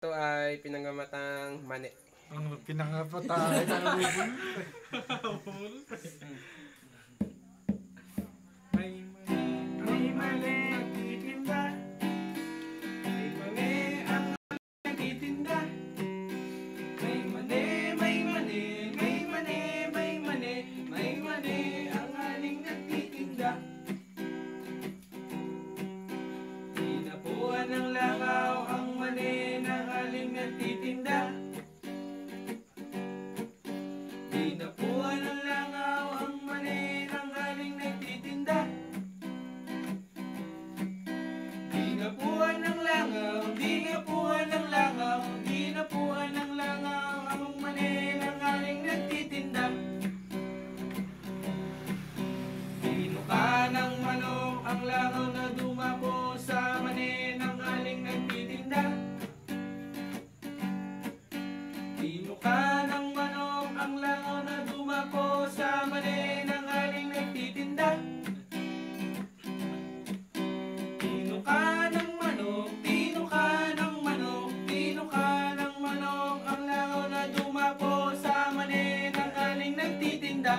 Ito ay pinangamatang mani. Ano pinangapatay na May mali ang nagtitinda. May mali ang nagtitinda. May mali, may mali, may mali, may mali, may mali ang aling nagtitinda. Tinapuan ng langaw ang mali ng aling nagtitinda. Tinapuan ng langaw ang mali ng aling nagtitinda. Dinapuan ng langaw, dinapuan ng langaw, dinapuan ng langaw ang mani ng aling nagtitinda. Dinuka ng manok ang langaw na dumapo sa mani ng aling nagtitinda. Dinuka ng manok ang langaw na dumapo sa mani ng aling nagtitinda. Tinuka ng manok, tinuka ng manok, tinuka ng manok ang langaw na dumapo sa mani ng aling nagtitinda.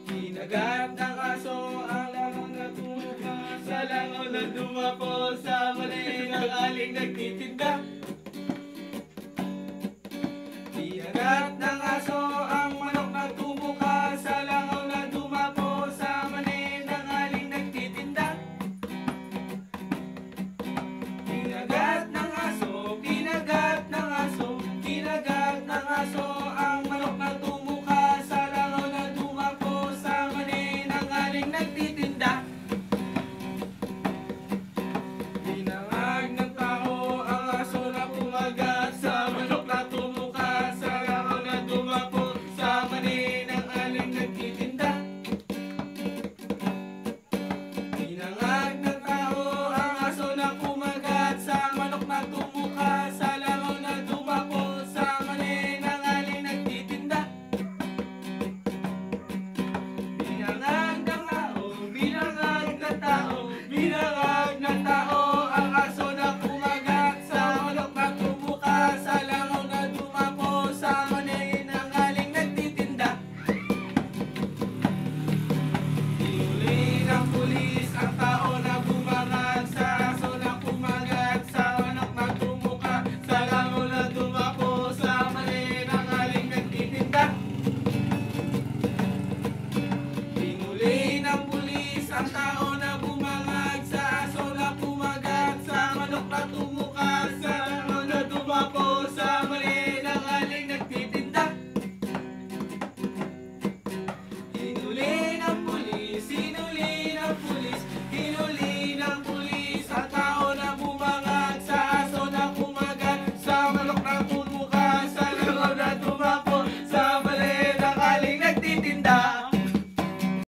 Kinagat ng aso ang langaw na tumuka sa langaw na dumapo sa mani ng aling nagtitinda.